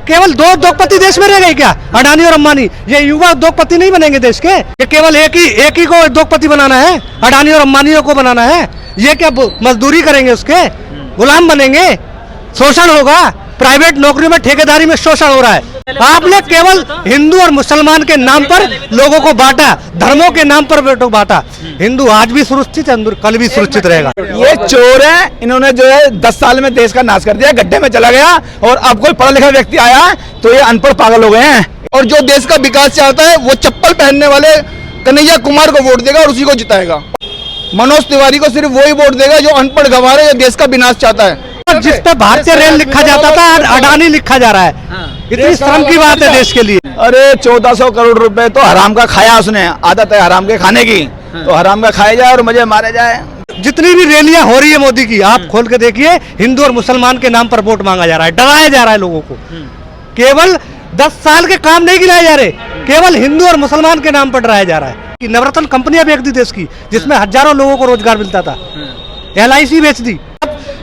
केवल दो उद्योगपति देश में रह गए क्या? अडानी और अंबानी। ये युवा उद्योगपति नहीं बनेंगे देश के? ये केवल एक ही को उद्योगपति बनाना है, अडानी और अंबानियों को बनाना है? ये क्या मजदूरी करेंगे, उसके गुलाम बनेंगे? शोषण होगा, प्राइवेट नौकरियों में ठेकेदारी में शोषण हो रहा है। आपने केवल हिंदू और मुसलमान के नाम पर लोगों को बांटा, धर्मों के नाम पर लोगों को बांटा। हिंदू आज भी सुरक्षित है, कल भी सुरक्षित रहेगा। ये चोर है, इन्होंने जो है 10 साल में देश का नाश कर दिया, गड्ढे में चला गया। और अब कोई पढ़ा लिखा व्यक्ति आया तो ये अनपढ़ पागल हो गए हैं। और जो देश का विकास चाहता है वो चप्पल पहनने वाले कन्हैया कुमार को वोट देगा और उसी को जिताएगा। मनोज तिवारी को सिर्फ वही वोट देगा जो अनपढ़ गंवार है, जो देश का विनाश चाहता है। जिस पे भारतीय रेल लिखा जाता था अडानी लिखा जा रहा है। इतनी शर्म की बात है देश के लिए। अरे 1400 करोड़ रुपए तो हराम का खाया उसने, आदत है हराम के खाने की, तो हराम का खाया जाए और मुझे मारे जाए। जितनी भी रैलियां हो रही है मोदी की, आप खोल के देखिए, हिंदू और मुसलमान के नाम पर वोट मांगा जा रहा है, डराया जा रहा है लोगों को। केवल 10 साल के काम नहीं गिनाए जा रहे, केवल हिंदू और मुसलमान के नाम पर डराया जा रहा है। कि नवरत्न कंपनियां बेच दी देश की, जिसमें हजारों लोगों को रोजगार मिलता था। LIC बेच दी।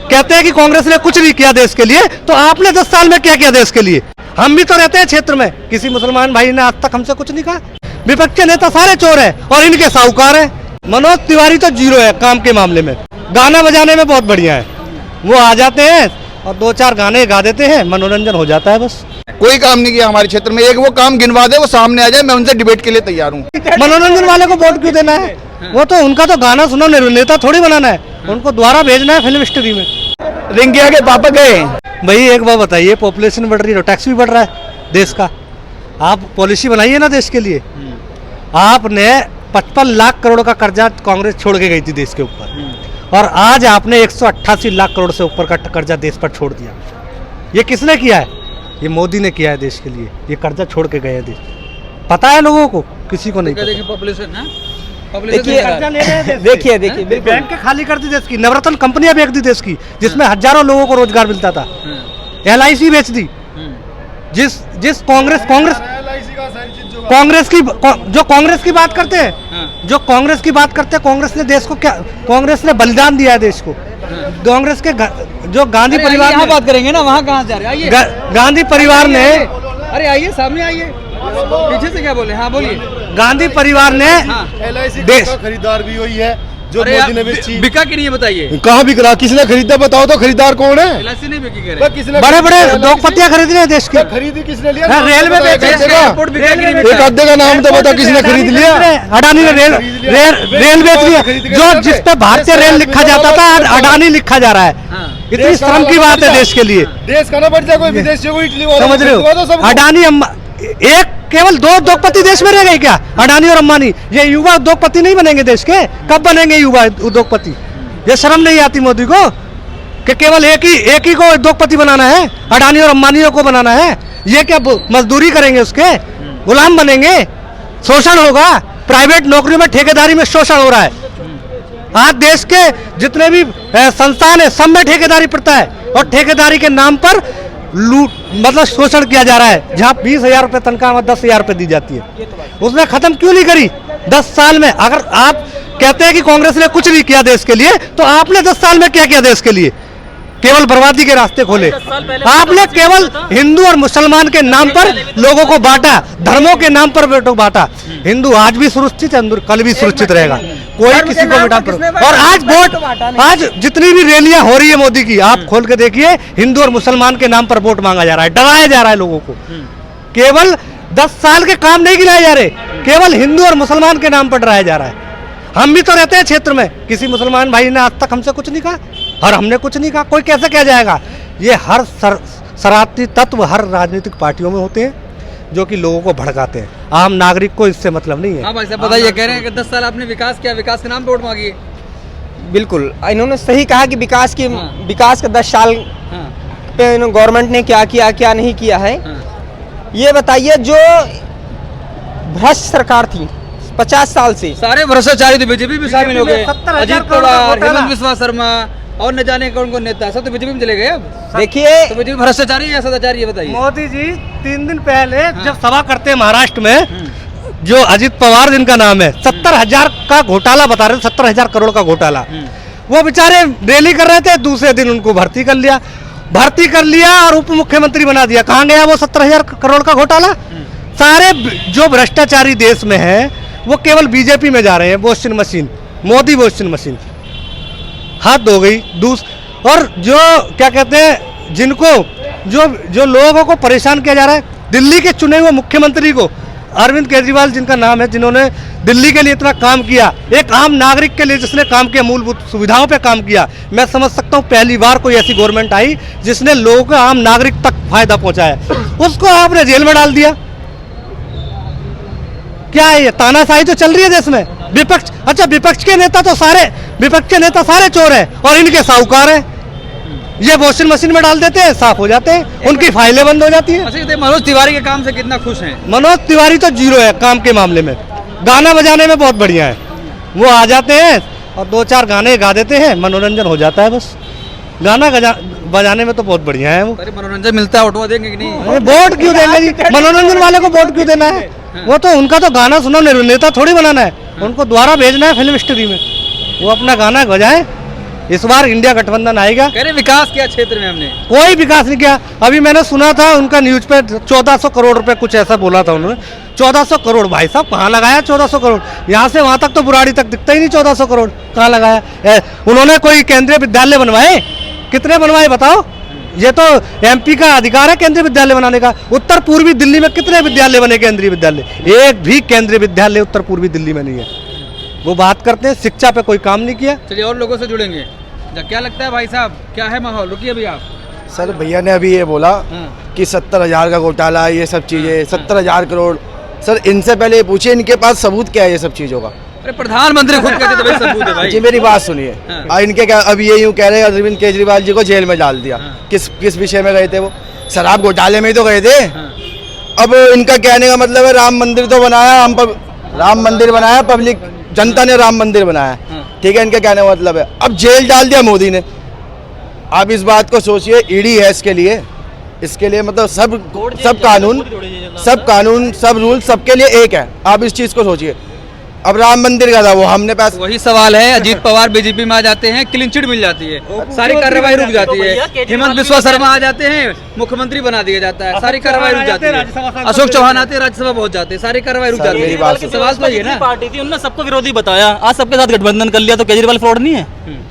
कहते हैं कि कांग्रेस ने कुछ नहीं किया देश के लिए, तो आपने 10 साल में क्या किया देश के लिए? हम भी तो रहते हैं क्षेत्र में, किसी मुसलमान भाई ने आज तक हमसे कुछ नहीं कहा। विपक्ष के नेता सारे चोर हैं और इनके साहूकार हैं। मनोज तिवारी तो जीरो है काम के मामले में, गाना बजाने में बहुत बढ़िया है। वो आ जाते हैं और 2-4 गाने गा देते हैं, मनोरंजन हो जाता है बस। कोई काम नहीं किया हमारे क्षेत्र में। एक वो काम गिनवा दे, वो सामने आ जाए, मैं उनसे डिबेट के लिए तैयार हूँ। मनोरंजन वाले को वोट क्यों देना है? वो तो उनका तो गाना सुनो, नेता थोड़ी बनाना है, उनको द्वारा भेजना है फिल्म इंडस्ट्री में। रिंकिया के पापा गए भाई एक बात बताइए, पॉपुलेशन बढ़ रही है, टैक्स भी बढ़ रहा है देश का। आप पॉलिसी बनाइए ना देश के लिए। आपने 55 लाख करोड़ का कर्जा कांग्रेस छोड़ के गई थी देश के ऊपर, और आज आपने 188 लाख करोड़ से ऊपर का कर्जा देश पर छोड़ दिया। ये किसने किया है? ये मोदी ने किया है देश के लिए। ये कर्जा छोड़ के गए हैं देश, पता है लोगों को? किसी को नहीं पता। पॉपुलेशन देखिए बैंक के खाली कर दी देश की, नवरत्न कंपनियां बेच दी देश की, जिसमें हजारों लोगों को रोजगार मिलता था। LIC बेच दी। जिस कांग्रेस की जो कांग्रेस की बात करते हैं, कांग्रेस ने देश को क्या, कांग्रेस ने बलिदान दिया है देश को। कांग्रेस के जो गांधी परिवार, यहाँ बात करेंगे ना, वहाँ कहाँ जा रहे हैं? आइए, गांधी परिवार ने, अरे आइए सामने आइए, पीछे से क्या बोले? हाँ बोलिए। गांधी परिवार ने LIC का खरीदार भी वही है जो मोदी ने बेची। बिका कि नहीं बताइए? कहाँ बिक रहा? किसने खरीदा बताओ तो? खरीदार कौन है? LIC नहीं बिकी कह रहे। किसने? बड़े बड़े उद्योगपतियां खरीद रहे हैं देश की। खरीदी किसने लिया? रेलवे बेचे। एक अड्डे का नाम तो बता किसने खरीद लिया? अडानी ने रेल बेच लिया। जो जिस पे भारतीय रेल लिखा जाता था अडानी लिखा जा रहा है। इतनी शर्म की बात है देश के लिए। देश का ना बढ़ जाए कोई विदेशी को, इटली वाला, समझ रहे हो? अडानी एक केवल दो उद्योगपति देश में रह गए क्या? अडानी और अंबानी। ये युवा उद्योगपति नहीं बनेंगे देश के? कब बनेंगे युवा उद्योगपति? ये शर्म नहीं आती मोदी को कि केवल एक ही को उद्योगपति बनाना है, अडानी और अंबानियों को बनाना है? ये क्या मजदूरी करेंगे, उसके गुलाम बनेंगे? शोषण होगा, प्राइवेट नौकरियों में ठेकेदारी में शोषण हो रहा है। आज देश के जितने भी संस्थान है, सब में ठेकेदारी प्रथा है, और ठेकेदारी के नाम पर लूट, मतलब शोषण किया जा रहा है। जहाँ 20,000 रुपये तनख्वाह में 10,000 रुपये दी जाती है, उसने खत्म क्यों नहीं करी 10 साल में? अगर आप कहते हैं कि कांग्रेस ने कुछ नहीं किया देश के लिए, तो आपने 10 साल में क्या किया देश के लिए? केवल बर्बादी के रास्ते खोले। आपने केवल हिंदू और मुसलमान के नाम पर लोगों को बांटा, धर्मों के नाम पर लोगों को बांटा। हिंदू आज भी सुरक्षित है, कल भी सुरक्षित रहेगा। कोई किसी को बेटा। और आज जितनी भी रैलियां हो रही है मोदी की, आप खोल के देखिए, हिंदू और मुसलमान के नाम पर वोट मांगा जा रहा है, डराया जा रहा है लोगों को। केवल 10 साल के काम नहीं गिनाए जा रहे, केवल हिंदू और मुसलमान के नाम पर डराया जा रहा है। हम भी तो रहते हैं क्षेत्र में, किसी मुसलमान भाई ने आज तक हमसे कुछ नहीं कहा और हमने कुछ नहीं कहा। कोई कैसे कह जाएगा? ये हर शरारती तत्व हर राजनीतिक पार्टियों में होते हैं, जो कि लोगों को भड़काते हैं। आम नागरिक को इससे मतलब नहीं है। हाँ भाई साहब बताइए, कह रहे हैं कि 10 साल आपने विकास किया, विकास के नाम पे वोट मांगी है। बिल्कुल, इन्होंने सही कहा कि विकास का 10 साल पे गवर्नमेंट ने क्या किया, क्या नहीं किया है। ये बताइए, जो भ्रष्ट सरकार थी 50 साल से, सारे भ्रष्टाचारी तो बीजेपी भी शामिल हो गए। अजीत पवार, हेमंत बिस्वा शर्मा और न जाने कौन कौन नेता, सब तो बीजेपी में चले गए। अब देखिए, तो बीजेपी भ्रष्टाचारी या सदाचारी, ये बताइए। मोदी जी 3 दिन पहले जब सभा करते हैं महाराष्ट्र में, जो अजीत पवार जिनका नाम है, 70,000 का घोटाला बता रहे थे, 70,000 करोड़ का घोटाला। वो बेचारे रैली कर रहे थे, दूसरे दिन उनको भर्ती कर लिया। भर्ती कर लिया और उप मुख्यमंत्री बना दिया। कहाँ गया वो 17,000 करोड़ का घोटाला? सारे जो भ्रष्टाचारी देश में है वो केवल बीजेपी में जा रहे हैं। Washing machine, Modi washing machine हाथ धो गई। और जो क्या कहते हैं, जिनको जो लोगों को परेशान किया जा रहा है, दिल्ली के चुने हुए मुख्यमंत्री को, अरविंद केजरीवाल जिनका नाम है, जिन्होंने दिल्ली के लिए इतना काम किया, एक आम नागरिक के लिए जिसने काम किया, मूलभूत सुविधाओं पे काम किया, मैं समझ सकता हूँ पहली बार कोई ऐसी गवर्नमेंट आई जिसने लोगों को, आम नागरिक तक फायदा पहुंचाया, उसको आपने जेल में डाल दिया। क्या है ये? तानाशाही तो चल रही है देश में। विपक्ष, अच्छा विपक्ष के नेता सारे चोर हैं और इनके साहूकार हैं। ये वॉशिंग मशीन में डाल देते हैं, साफ हो जाते हैं, उनकी फाइलें बंद हो जाती हैं। अच्छा, मनोज तिवारी के काम से कितना खुश हैं? मनोज तिवारी तो जीरो है काम के मामले में, गाना बजाने में बहुत बढ़िया है। वो आ जाते हैं और 2-4 गाने गा देते हैं, मनोरंजन हो जाता है बस। गाना बजाने में तो बहुत बढ़िया है वो। अरे मनोरंजन मिलता है, वोट देंगे कि नहीं? वोट क्यों देंगे जी? मनोरंजन वाले को वोट क्यों देना है? वो तो उनका तो गाना सुनो, नेता थोड़ी बनाना है, उनको द्वारा भेजना है फिल्म इंडस्ट्री में, वो अपना गाना बजाए। इस बार इंडिया गठबंधन आएगा। कह रहे विकास किया क्षेत्र में हमने, कोई विकास नहीं किया। अभी मैंने सुना था उनका न्यूज पे 1400 करोड़ रुपए कुछ ऐसा बोला था उन्होंने। 1400 करोड़ भाई साहब कहाँ लगाया 1400 करोड़? यहाँ से वहां तक तो बुराड़ी तक दिखता ही नहीं। 1400 करोड़ कहाँ लगाया? उन्होंने कोई केंद्रीय विद्यालय बनवाए? कितने बनवाए बताओ? ये तो एमपी का अधिकार है केंद्रीय विद्यालय बनाने का। उत्तर पूर्वी दिल्ली में कितने विद्यालय बने केंद्रीय विद्यालय? एक भी केंद्रीय विद्यालय उत्तर पूर्वी दिल्ली में नहीं है। वो बात करते हैं शिक्षा पे कोई काम नहीं किया। चलिए और लोगों से जुड़ेंगे। क्या लगता है भाई साहब, क्या है माहौल? रुकिए अभी आप। सर भैया ने अभी ये बोला कि 70,000 का घोटाला, ये सब चीजें, 70,000 करोड़। सर इनसे पहले पूछिए इनके पास सबूत क्या है ये सब चीजों का? अरे प्रधानमंत्री खुद कहते तो भाई सबूत है भाई। जी मेरी बात सुनिए। इनके क्या अब ये यूं कह रहे हैं अरविंद केजरीवाल जी को जेल में डाल दिया। किस विषय में गए थे वो? शराब घोटाले में ही तो गए थे। अब इनका कहने का मतलब है राम मंदिर तो बनाया, राम मंदिर बनाया, पब्लिक जनता ने राम मंदिर बनाया, ठीक है, इनके कहने का मतलब है। अब जेल डाल दिया मोदी ने। आप इस बात को सोचिए, ईडी है इसके लिए मतलब सब कानून सब रूल सबके लिए एक है। आप इस चीज को सोचिए। अब राम मंदिर का था वो हमने पास, वही सवाल है। अजीत पवार बीजेपी में आ जाते हैं, क्लीन चिट मिल जाती है, सारी कार्रवाई रुक जाती है। हेमंत बिस्वा शर्मा आ जाते हैं, मुख्यमंत्री बना दिया जाता है, सारी कार्रवाई रुक जाती है। अशोक चौहान आते हैं, राज्यसभा पहुंच जाते हैं, सारी कार्रवाई रुक जाती है। सवाल तो ये ना, पार्टी थी उन्होंने सबको विरोधी बताया, आज सबके साथ गठबंधन कर लिया, तो केजरीवाल फ्रॉड नहीं है?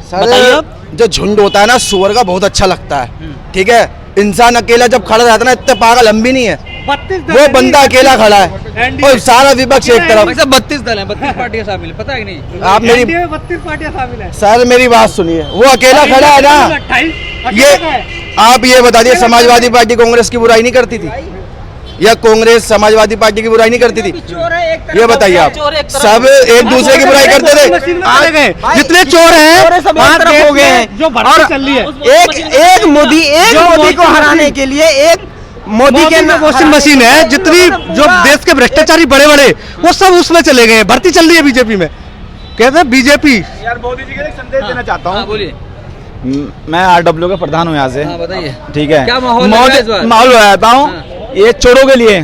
सर जो झुंड होता है ना सुअर का, बहुत अच्छा लगता है, ठीक है। इंसान अकेला जब खड़ा रहता है ना, इतने पागल हम भी नहीं है। वो बंदा अकेला खड़ा है और सारा विपक्ष एक तरफ। 32 दल है, 32 पार्टियां शामिल है, पता है कि नहीं? आप मेरी 32 पार्टियां शामिल है। सर मेरी बात सुनिए, वो अकेला खड़ा है ना। ये आप ये बता दिए, समाजवादी पार्टी कांग्रेस की बुराई नहीं करती थी, या कांग्रेस समाजवादी पार्टी की बुराई नहीं करती थी? ये बताइए आप। सब एक दूसरे की बुराई करते थे। जितने चोर हैं सब एक तरफ हो गए हैं। जो भर्ती चल रही है, एक मोदी को हराने के लिए एक मोदी के वॉशिंग मशीन है। जितनी जो देश के भ्रष्टाचारी बड़े वो सब उसमें चले गए हैं। भर्ती चल रही है बीजेपी में। कहते हैं बीजेपी। यार मोदी जी के लिए संदेश देना चाहता हूँ। बोलिए। मैं आरडब्ल्यू का प्रधान हूँ यहाँ से, बताइए। ठीक है। क्या माहौल बताता हूँ, ये चोरों के लिए,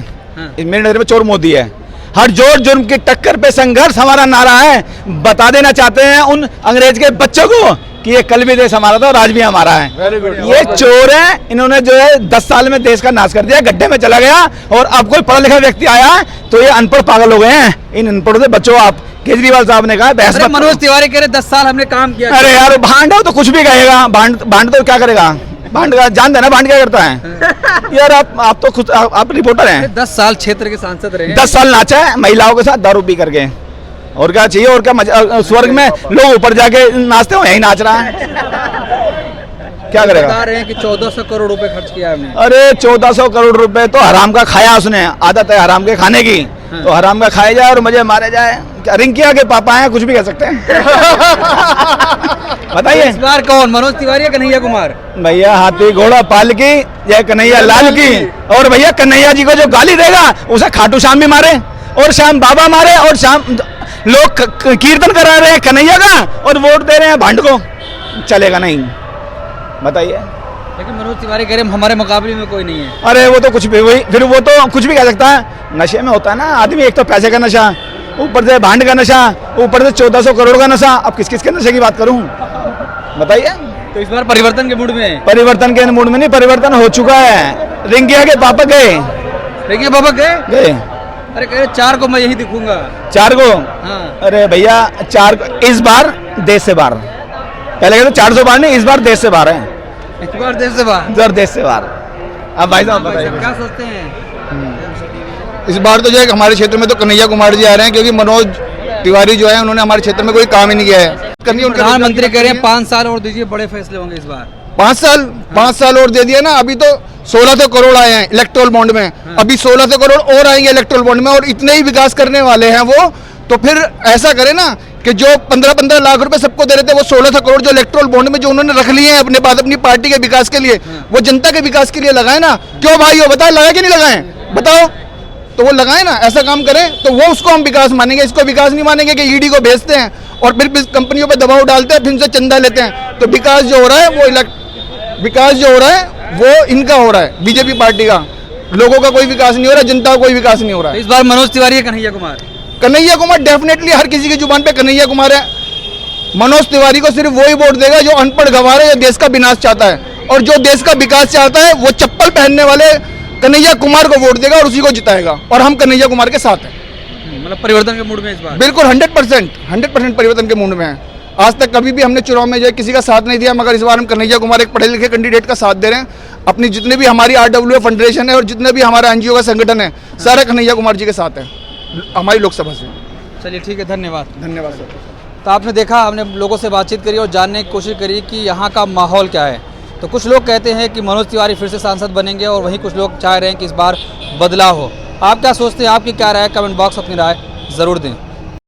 मेरे नजर में चोर मोदी है। हर जोर जुर्म की टक्कर पे संघर्ष हमारा नारा है। बता देना चाहते हैं उन अंग्रेज के बच्चों को कि ये कल भी देश हमारा था और आज भी हमारा है। ये चोर है, इन्होंने जो है 10 साल में देश का नाश कर दिया, गड्ढे में चला गया। और अब कोई पढ़ा लिखा व्यक्ति आया तो ये अनपढ़ पागल हो गए हैं। इन अनपढ़ों से बच्चों आप। केजरीवाल साहब ने कहा बहस मत। मनोज तिवारी कह रहे 10 साल हमने काम किया। अरे यार भांड हो तो कुछ भी कहेगा। भांड तो क्या करेगा? भांड का जान देना, भांड क्या करता है यार? आप तो खुद आप रिपोर्टर हैं। 10 साल क्षेत्र के सांसद रहे हैं। 10 साल नाचा है महिलाओं के साथ दारू पी करके। और क्या चाहिए? और क्या स्वर्ग में लोग ऊपर जाके नाचते हो, यही नाच रहा है। क्या करेगा? बता रहे हैं कि 1400 करोड़ रुपए खर्च किया हमने। अरे 1400 करोड़ रुपए तो हराम का खाया उसने। आदत है हराम के खाने की, तो हराम का खाया जाए और मुझे मारे जाए। रिंकिया के पापा हैं, कुछ भी कह सकते हैं। बताइए इस बार कौन, मनोज तिवारी या कन्हैया कुमार? भैया हाथी घोड़ा पाल की या कन्हैया लाल की। और भैया कन्हैया जी को जो गाली देगा उसे खाटू श्याम भी मारे और श्याम बाबा मारे। और श्याम लोग कीर्तन करा रहे हैं कन्हैया का और वोट दे रहे हैं भांड को, चलेगा नहीं। बताइए। लेकिन मनोज तिवारी कह रहे हैं हमारे मुकाबले में कोई नहीं है। अरे वो तो कुछ भी, वही फिर वो तो कुछ भी कह सकता है। नशे में होता है ना आदमी, एक तो पैसे का नशा, ऊपर से भांड का नशा, ऊपर से 1400 करोड़ का नशा। अब किस किस के नशे की बात करूं? बताइए। तो इस बार परिवर्तन के मूड में है। परिवर्तन के मूड में नहीं, परिवर्तन हो चुका है। रिंकिया के पापा गए, देखिए बाबा गए, अरे कह रहे 4 को मैं यही दिखूंगा। 4 को, हाँ। अरे भैया 4 को इस बार देश से बाहर, पहले कहते 400 बार नहीं, इस बार देश से बाहर है, इस बार देश से बाहर, इस बार देश से बाहर। अब भाई साहब बताइए क्या सोचते हैं? इस बार तो जो है हमारे क्षेत्र में तो कन्हैया कुमार जी आ रहे हैं, क्योंकि मनोज तिवारी जो है उन्होंने हमारे क्षेत्र में कोई काम ही नहीं किया है। प्रधानमंत्री कह रहे हैं 5 साल और दीजिए, बड़े फैसले होंगे इस बार। 5 साल और दे दिया ना। अभी तो 1600 करोड़ आए हैं इलेक्ट्रोल बॉन्ड में, अभी 1600 करोड़ और आएंगे इलेक्ट्रोल बॉन्ड में, और इतने ही विकास करने वाले हैं वो। तो फिर ऐसा करे ना कि जो 15-15 लाख रुपए सबको दे रहे थे, वो 1600 करोड़ जो इलेक्ट्रोल बॉन्ड में जो उन्होंने रख लिए हैं अपने पास अपनी पार्टी के विकास के लिए, वो जनता के विकास के लिए लगाए ना। क्यों भाई हो बताए, लगाए कि नहीं लगाए बताओ? तो वो लगाए ना, ऐसा काम करें तो वो उसको हम विकास मानेंगे। इसको विकास नहीं मानेंगे कि ईडी को भेजते हैं और फिर कंपनियों पे दबाव डालते हैं, फिर उनसे चंदा लेते हैं। तो विकास जो हो रहा है वो इनका हो रहा है, बीजेपी पार्टी का। लोगों का कोई विकास नहीं हो रहा, जनता का कोई विकास नहीं हो रहा तो है। इस बार मनोज तिवारी है कन्हैया कुमार? कन्हैया कुमार डेफिनेटली, हर किसी की जुबान पे कन्हैया कुमार है। मनोज तिवारी को सिर्फ वही वोट देगा जो अनपढ़ गंवार है, जो देश का विनाश चाहता है। और जो देश का विकास चाहता है वो चप्पल पहनने वाले कन्हैया कुमार को वोट देगा और उसी को जिताएगा। और हम कन्हैया कुमार के साथ हैं। मतलब परिवर्तन के मूड में इस बार? बिल्कुल 100% परिवर्तन के मूड में है। आज तक कभी भी हमने चुनाव में जो है किसी का साथ नहीं दिया, मगर इस बार हम कन्हैया कुमार एक पढ़े लिखे कैंडिडेट का साथ दे रहे हैं। अपनी जितने भी हमारी RWF फेडरेशन है और जितने भी हमारा NGO का संगठन है, सारा कन्हैया कुमार जी के साथ है हमारी लोकसभा से। चलिए ठीक है, धन्यवाद। धन्यवाद सर। तो आपने देखा, हमने लोगों से बातचीत करी और जानने की कोशिश करी कि यहाँ का माहौल क्या है। तो कुछ लोग कहते हैं कि मनोज तिवारी फिर से सांसद बनेंगे और वहीं कुछ लोग चाह रहे हैं कि इस बार बदलाव हो। आप क्या सोचते हैं, आपकी क्या राय है? कमेंट बॉक्स अपनी राय ज़रूर दें।